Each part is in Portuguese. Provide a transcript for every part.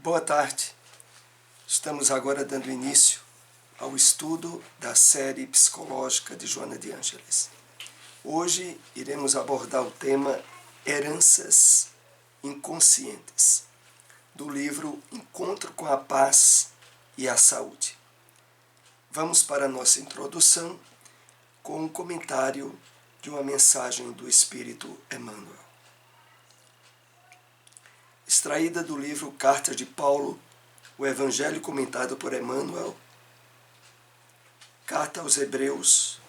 Boa tarde. Estamos agora dando início ao estudo da série psicológica de Joana de Ângeles. Hoje iremos abordar o tema Heranças Inconscientes, do livro Encontro com a Paz e a Saúde. Vamos para a nossa introdução com um comentário de uma mensagem do Espírito Emmanuel. Extraída do livro Cartas de Paulo, o Evangelho comentado por Emmanuel, Carta aos Hebreus,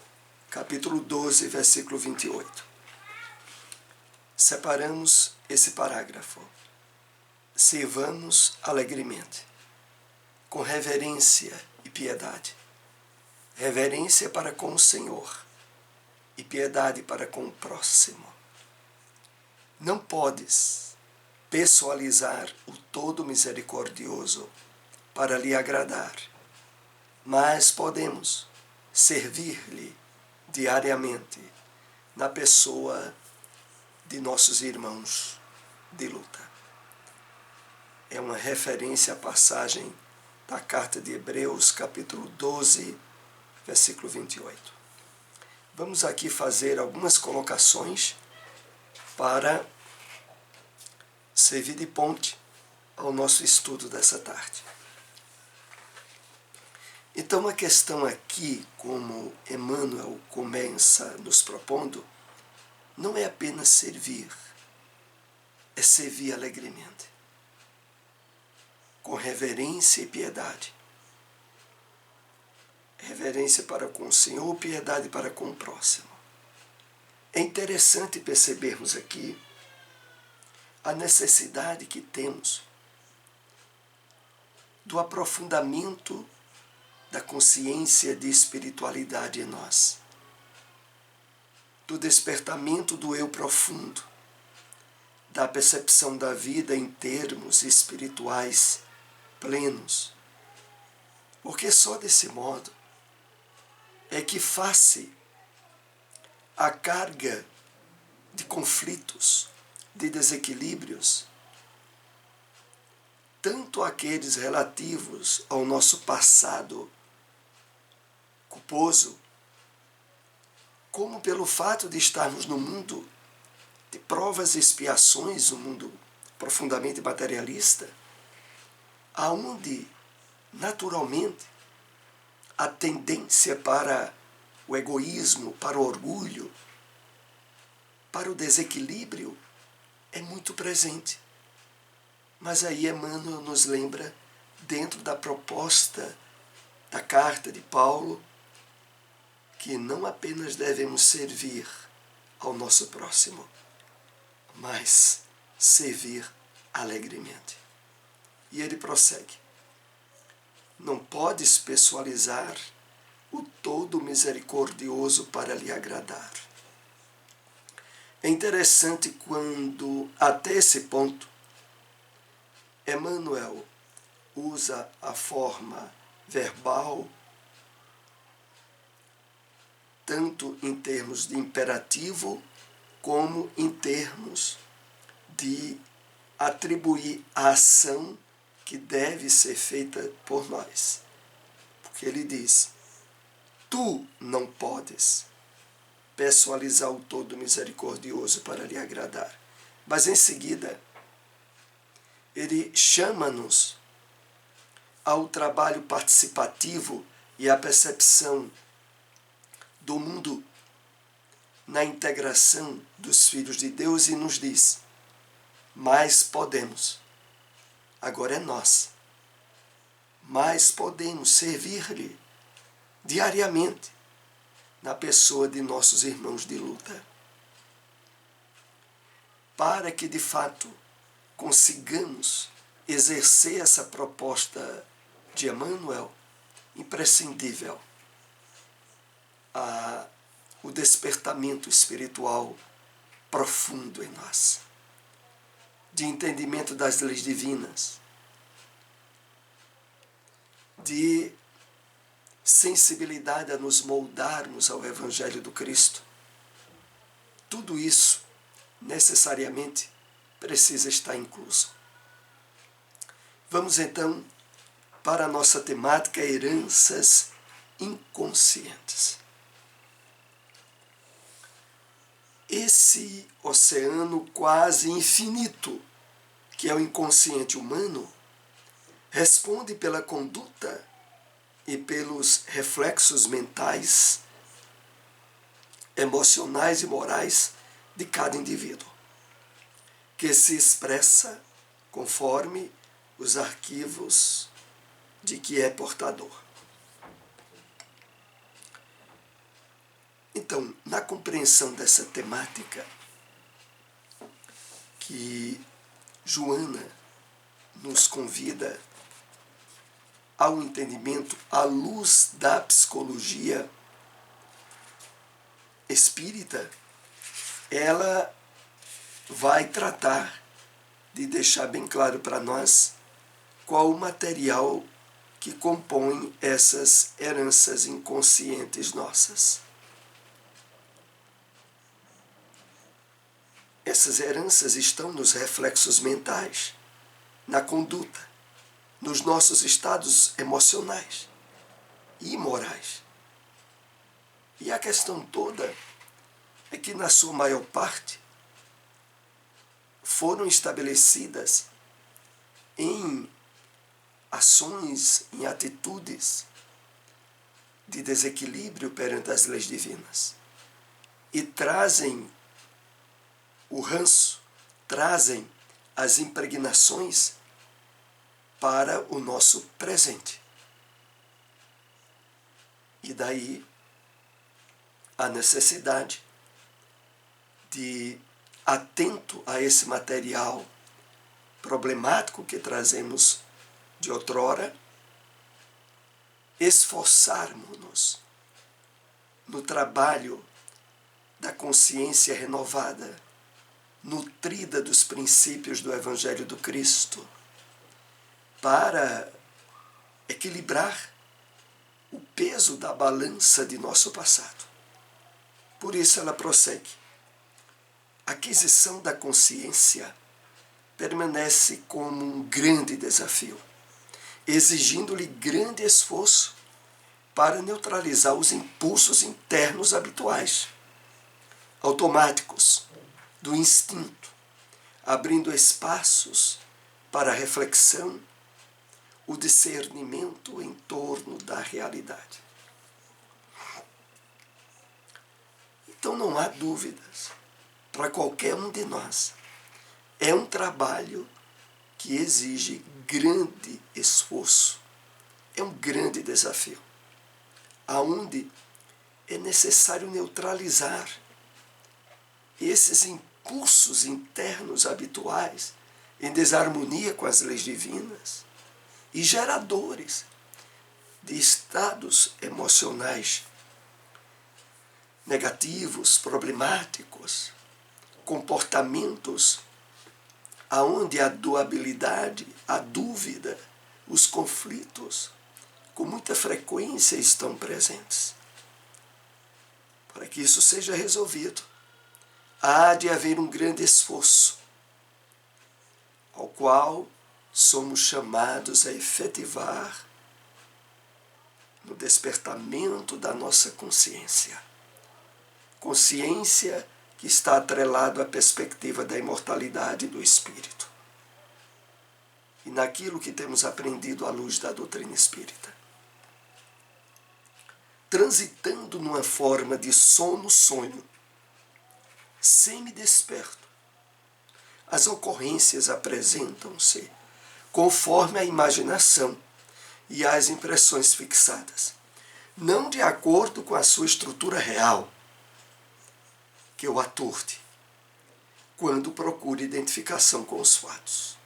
capítulo 12, versículo 28. Separamos esse parágrafo. Sirvamos alegremente, com reverência e piedade. Reverência para com o Senhor e piedade para com o próximo. Não podes pessoalizar o todo misericordioso para lhe agradar, mas podemos servir-lhe diariamente na pessoa de nossos irmãos de luta. É uma referência à passagem da Carta de Hebreus, capítulo 12, versículo 28. Vamos aqui fazer algumas colocações para servir de ponte ao nosso estudo dessa tarde. Então, a questão aqui, como Emmanuel começa nos propondo, não é apenas servir, é servir alegremente, com reverência e piedade. Reverência para com o Senhor, piedade para com o próximo. É interessante percebermos aqui a necessidade que temos do aprofundamento da consciência de espiritualidade em nós, do despertamento do eu profundo, da percepção da vida em termos espirituais plenos, porque só desse modo é que, face à carga de conflitos, de desequilíbrios, tanto aqueles relativos ao nosso passado culposo, como pelo fato de estarmos no mundo de provas e expiações, um mundo profundamente materialista, aonde, naturalmente, a tendência para o egoísmo, para o orgulho, para o desequilíbrio é muito presente. Mas aí Emmanuel nos lembra, dentro da proposta da carta de Paulo, que não apenas devemos servir ao nosso próximo, mas servir alegremente. E ele prossegue: não podes pessoalizar o todo misericordioso para lhe agradar. É interessante quando, até esse ponto, Emmanuel usa a forma verbal, tanto em termos de imperativo, como em termos de atribuir a ação que deve ser feita por nós. Porque ele diz: tu não podes pessoalizar o todo misericordioso para lhe agradar. Mas em seguida, ele chama-nos ao trabalho participativo e à percepção do mundo na integração dos filhos de Deus e nos diz: mais podemos, agora é nós, mais podemos servir-lhe diariamente na pessoa de nossos irmãos de luta, para que de fato consigamos exercer essa proposta de Emmanuel, imprescindível o despertamento espiritual profundo em nós, de entendimento das leis divinas, de sensibilidade a nos moldarmos ao Evangelho do Cristo. Tudo isso necessariamente precisa estar incluso. Vamos então para a nossa temática heranças inconscientes. Esse oceano quase infinito, que é o inconsciente humano, responde pela conduta e pelos reflexos mentais, emocionais e morais de cada indivíduo, que se expressa conforme os arquivos de que é portador. Então, na compreensão dessa temática que Joana nos convida ao entendimento à luz da psicologia espírita, ela vai tratar de deixar bem claro para nós qual o material que compõe essas heranças inconscientes nossas. Essas heranças estão nos reflexos mentais, na conduta, nos nossos estados emocionais e morais. E a questão toda é que, na sua maior parte, foram estabelecidas em ações, em atitudes de desequilíbrio perante as leis divinas. E trazem o ranço, trazem as impregnações para o nosso presente. E daí a necessidade de, atento a esse material problemático que trazemos de outrora, esforçarmos-nos no trabalho da consciência renovada, nutrida dos princípios do Evangelho do Cristo, para equilibrar o peso da balança de nosso passado. Por isso ela prossegue. A aquisição da consciência permanece como um grande desafio, exigindo-lhe grande esforço para neutralizar os impulsos internos habituais, automáticos, do instinto, abrindo espaços para a reflexão, o discernimento em torno da realidade. Então não há dúvidas para qualquer um de nós. É um trabalho que exige grande esforço. É um grande desafio, aonde é necessário neutralizar esses impulsos internos habituais em desarmonia com as leis divinas e geradores de estados emocionais negativos, problemáticos, comportamentos aonde a doabilidade, a dúvida, os conflitos, com muita frequência estão presentes. Para que isso seja resolvido, há de haver um grande esforço, ao qual somos chamados a efetivar no despertamento da nossa consciência. Consciência que está atrelado à perspectiva da imortalidade do espírito. E naquilo que temos aprendido à luz da doutrina espírita. Transitando numa forma de sono-sonho, semi-desperto, as ocorrências apresentam-se conforme a imaginação e as impressões fixadas, não de acordo com a sua estrutura real, que o aturde, quando procura identificação com os fatos.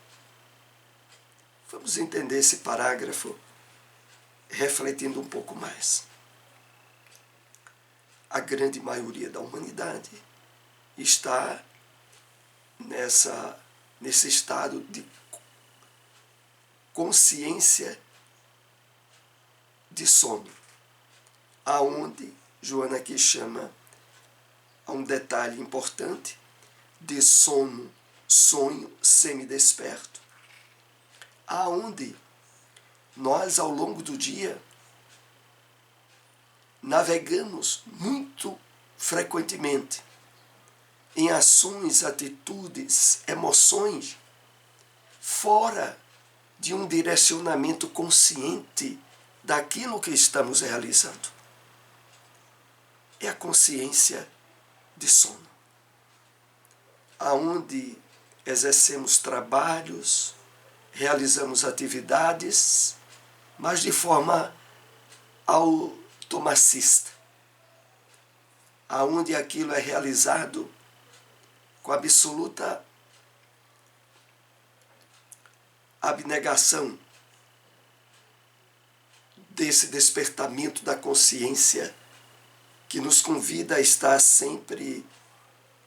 Vamos entender esse parágrafo refletindo um pouco mais. A grande maioria da humanidade está nesse estado de consciência de sono, aonde Joana aqui chama a um detalhe importante de sono, sonho semidesperto, aonde nós, ao longo do dia, navegamos muito frequentemente em ações, atitudes, emoções, fora de um direcionamento consciente daquilo que estamos realizando. É a consciência de sono, aonde exercemos trabalhos, realizamos atividades, mas de forma automacista, aonde aquilo é realizado com absoluta abnegação desse despertamento da consciência que nos convida a estar sempre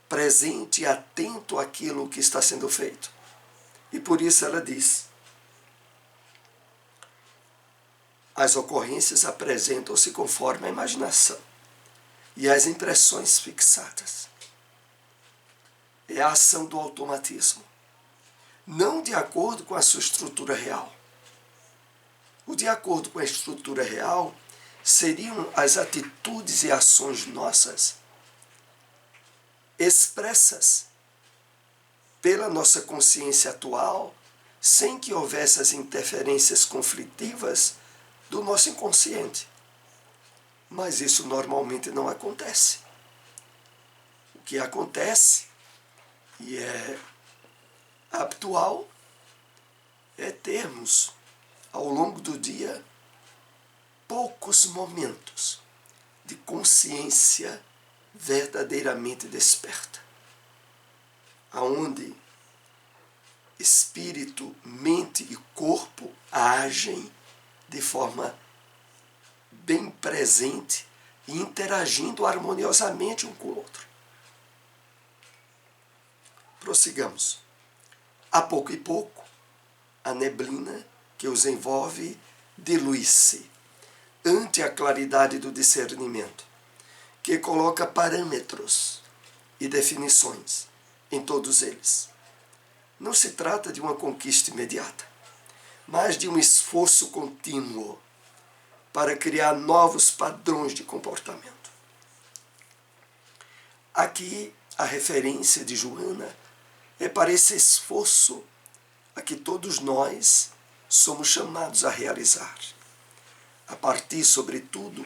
presente e atento àquilo que está sendo feito. E por isso ela diz: as ocorrências apresentam-se conforme a imaginação e as impressões fixadas. É a ação do automatismo, não de acordo com a sua estrutura real. O de acordo com a estrutura real seriam as atitudes e ações nossas expressas pela nossa consciência atual, sem que houvesse as interferências conflitivas do nosso inconsciente. Mas isso normalmente não acontece. O que acontece, e é habitual, é termos, ao longo do dia, poucos momentos de consciência verdadeiramente desperta, aonde espírito, mente e corpo agem de forma bem presente e interagindo harmoniosamente um com o outro. Prossigamos. A pouco e pouco, a neblina que os envolve dilui-se ante a claridade do discernimento, que coloca parâmetros e definições em todos eles. Não se trata de uma conquista imediata, mas de um esforço contínuo para criar novos padrões de comportamento. Aqui, a referência de Joana é para esse esforço a que todos nós somos chamados a realizar, a partir, sobretudo,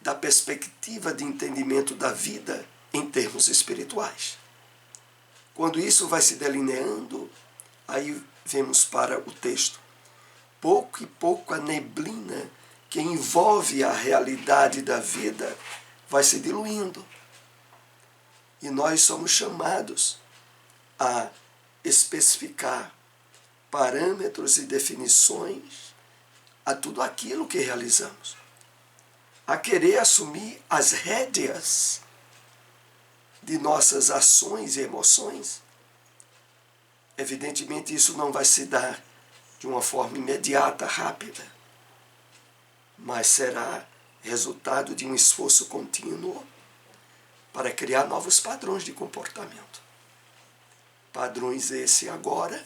da perspectiva de entendimento da vida em termos espirituais. Quando isso vai se delineando, aí vemos para o texto. Pouco e pouco a neblina que envolve a realidade da vida vai se diluindo. E nós somos chamados a especificar parâmetros e definições a tudo aquilo que realizamos, a querer assumir as rédeas de nossas ações e emoções. Evidentemente, isso não vai se dar de uma forma imediata, rápida, mas será resultado de um esforço contínuo para criar novos padrões de comportamento. Padrões esse agora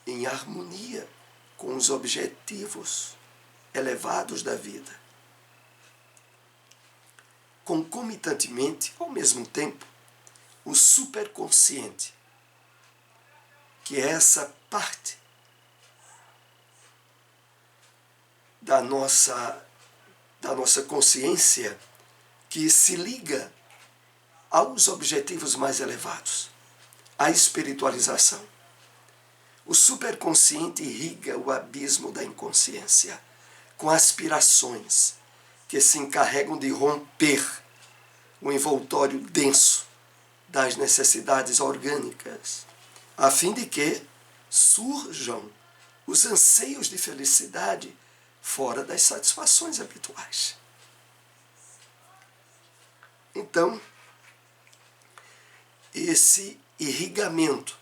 em harmonia com os objetivos elevados da vida. Concomitantemente, ao mesmo tempo, o superconsciente, que é essa parte da nossa consciência que se liga aos objetivos mais elevados, à espiritualização. O superconsciente irriga o abismo da inconsciência com aspirações que se encarregam de romper o envoltório denso das necessidades orgânicas, a fim de que surjam os anseios de felicidade fora das satisfações habituais. Então, esse irrigamento,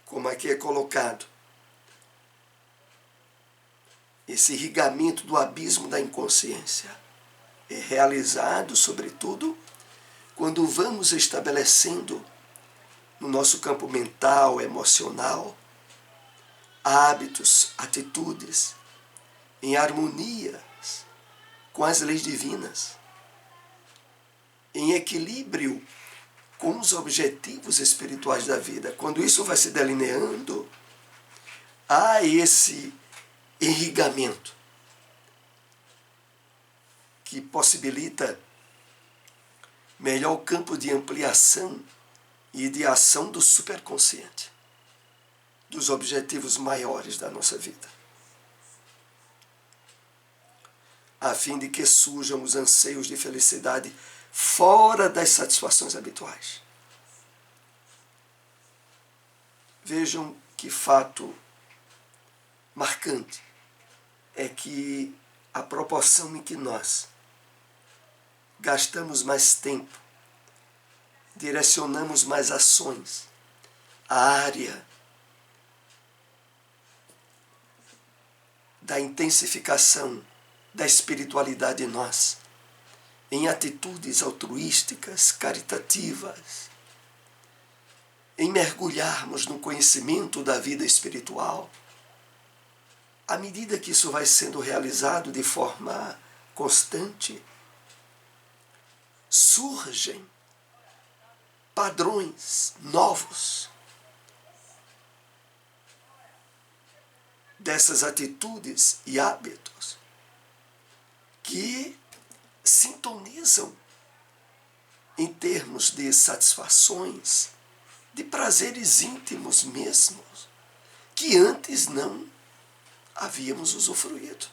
como aqui é colocado, esse irrigamento do abismo da inconsciência é realizado, sobretudo, quando vamos estabelecendo no nosso campo mental, emocional, hábitos, atitudes, em harmonia com as leis divinas, em equilíbrio com os objetivos espirituais da vida. Quando isso vai se delineando, há esse irrigamento que possibilita melhor campo de ampliação e de ação do superconsciente, dos objetivos maiores da nossa vida, a fim de que surjam os anseios de felicidade fora das satisfações habituais. Vejam que fato marcante é que a proporção em que nós gastamos mais tempo, direcionamos mais ações à área da intensificação da espiritualidade em nós, em atitudes altruísticas, caritativas, em mergulharmos no conhecimento da vida espiritual, à medida que isso vai sendo realizado de forma constante, surgem padrões novos dessas atitudes e hábitos que sintonizam em termos de satisfações, de prazeres íntimos mesmos, que antes não havíamos usufruído.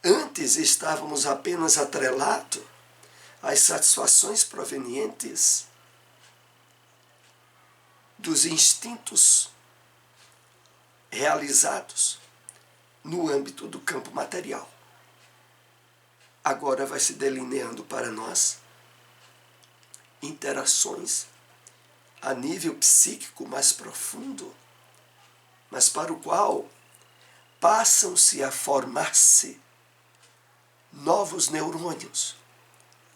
Antes estávamos apenas atrelados às satisfações provenientes dos instintos realizados no âmbito do campo material. Agora vai se delineando para nós interações a nível psíquico mais profundo, mas para o qual passam-se a formar-se novos neurônios,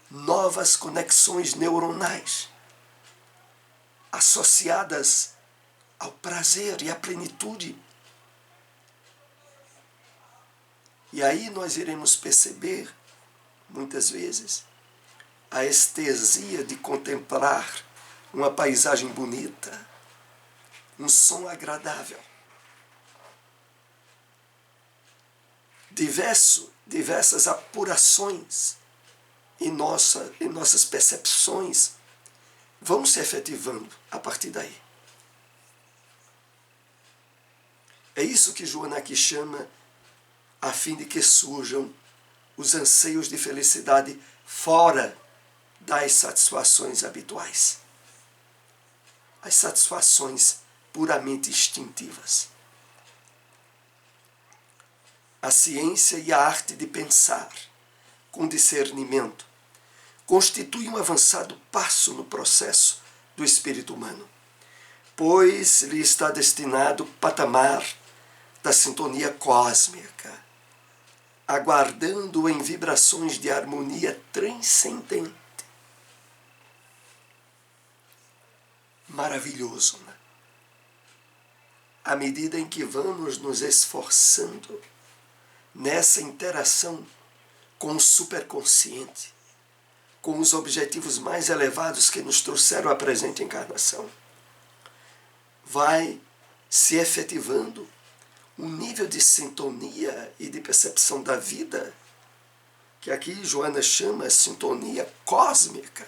novas conexões neuronais, associadas ao prazer e à plenitude. E aí nós iremos perceber, muitas vezes, a estesia de contemplar uma paisagem bonita, um som agradável. Diversas apurações em nossas percepções vão se efetivando a partir daí. É isso que Joana aqui chama a fim de que surjam os anseios de felicidade fora das satisfações habituais, as satisfações puramente instintivas. A ciência e a arte de pensar com discernimento constitui um avançado passo no processo do espírito humano, pois lhe está destinado o patamar da sintonia cósmica, aguardando em vibrações de harmonia transcendente. Maravilhoso, né? À medida em que vamos nos esforçando nessa interação com o superconsciente, com os objetivos mais elevados que nos trouxeram à presente encarnação, vai se efetivando um nível de sintonia e de percepção da vida, que aqui Joana chama sintonia cósmica,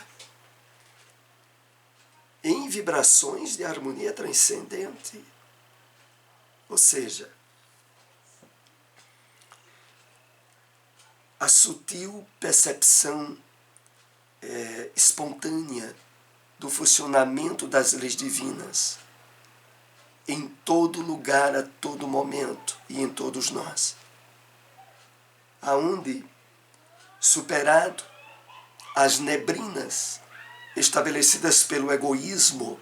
em vibrações de harmonia transcendente. Ou seja, a sutil percepção espontânea do funcionamento das leis divinas em todo lugar, a todo momento e em todos nós. Aonde, superado as neblinas estabelecidas pelo egoísmo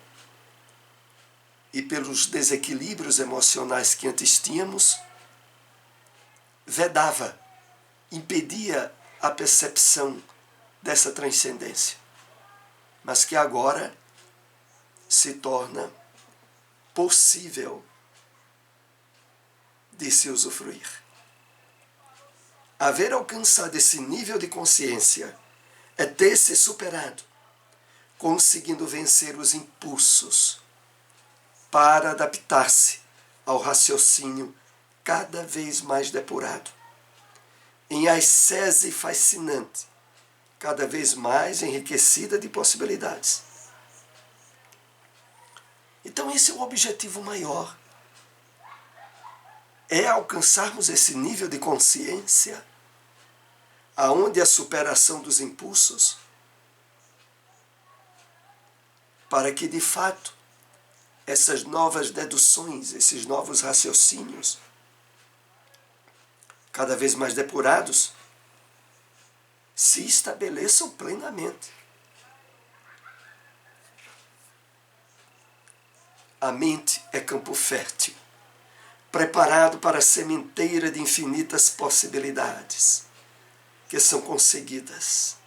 e pelos desequilíbrios emocionais que antes tínhamos, vedava, impedia a percepção dessa transcendência. mas que agora se torna possível de se usufruir. Haver alcançado esse nível de consciência é ter se superado, conseguindo vencer os impulsos para adaptar-se ao raciocínio cada vez mais depurado, em ascese fascinante, cada vez mais enriquecida de possibilidades. Então esse é o objetivo maior. É alcançarmos esse nível de consciência, aonde a superação dos impulsos, para que de fato essas novas deduções, esses novos raciocínios, cada vez mais depurados, se estabeleçam plenamente. A mente é campo fértil, preparado para a sementeira de infinitas possibilidades, que são conseguidas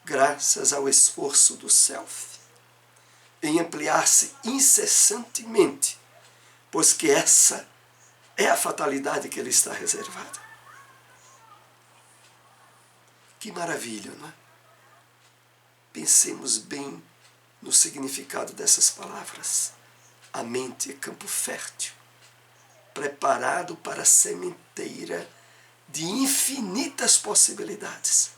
graças ao esforço do self, em ampliar-se incessantemente, pois que essa é a fatalidade que lhe está reservada. Que maravilha, não é? Pensemos bem no significado dessas palavras. A mente é campo fértil, preparado para a sementeira de infinitas possibilidades,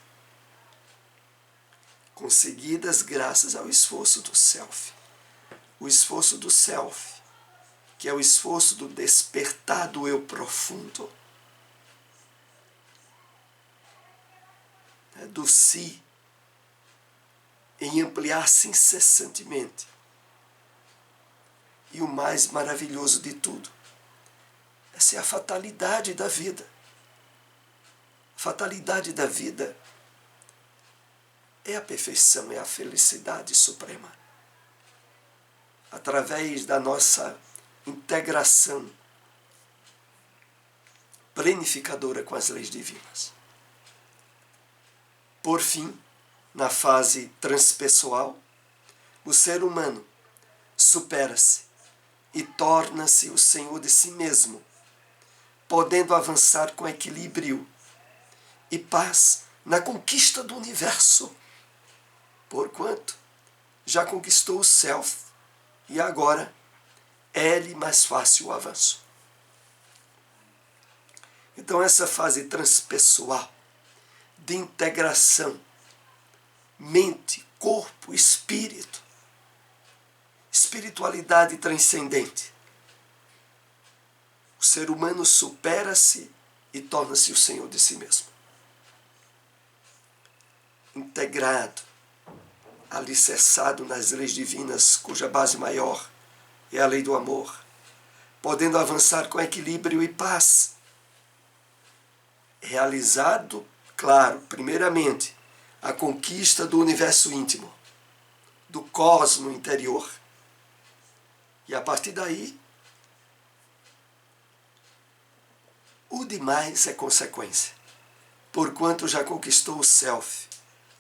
conseguidas graças ao esforço do self. O esforço do self, que é o esforço do despertar do eu profundo, do si, em ampliar-se incessantemente. E o mais maravilhoso de tudo, essa é a fatalidade da vida. A fatalidade da vida é a perfeição, é a felicidade suprema. Através da nossa integração planificadora com as leis divinas. Por fim, na fase transpessoal, o ser humano supera-se e torna-se o senhor de si mesmo, podendo avançar com equilíbrio e paz na conquista do universo, porquanto já conquistou o self e agora é-lhe mais fácil o avanço. Então essa fase transpessoal de integração, mente, corpo, espírito, espiritualidade transcendente. O ser humano supera-se e torna-se o senhor de si mesmo. Integrado, alicerçado nas leis divinas, cuja base maior é a lei do amor, podendo avançar com equilíbrio e paz. Realizado, claro, primeiramente, a conquista do universo íntimo, do cosmo interior. E a partir daí, o demais é consequência, porquanto já conquistou o self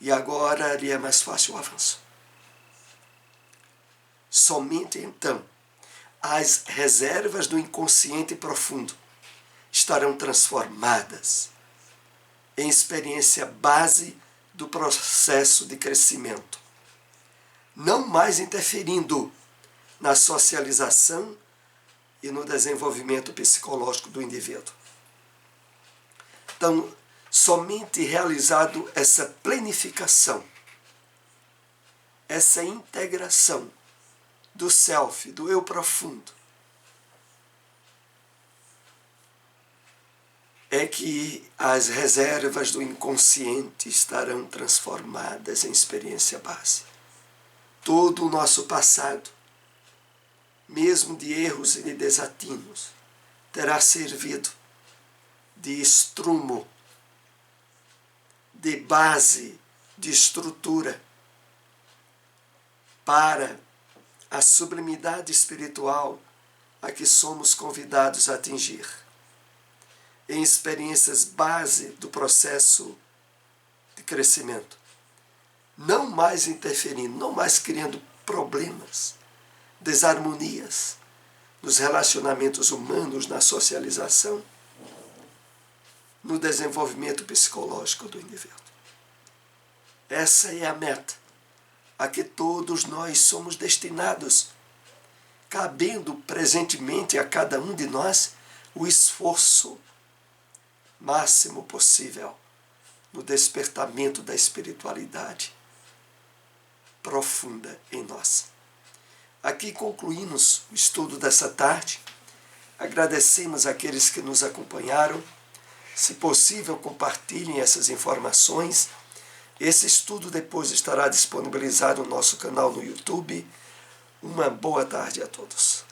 e agora lhe é mais fácil o avanço. Somente então as reservas do inconsciente profundo estarão transformadas em experiência base do processo de crescimento, não mais interferindo na socialização e no desenvolvimento psicológico do indivíduo. Então, somente realizado essa planificação, essa integração do self, do eu profundo, é que as reservas do inconsciente estarão transformadas em experiência base. Todo o nosso passado, mesmo de erros e de desatinos, terá servido de estrumo, de base, de estrutura para a sublimidade espiritual a que somos convidados a atingir, em experiências base do processo de crescimento, não mais interferindo, não mais criando problemas, desarmonias nos relacionamentos humanos, na socialização, no desenvolvimento psicológico do indivíduo. Essa é a meta a que todos nós somos destinados, cabendo presentemente a cada um de nós o esforço máximo possível no despertamento da espiritualidade profunda em nós. Aqui concluímos o estudo dessa tarde. Agradecemos àqueles que nos acompanharam. Se possível, compartilhem essas informações. Esse estudo depois estará disponibilizado no nosso canal no YouTube. Uma boa tarde a todos.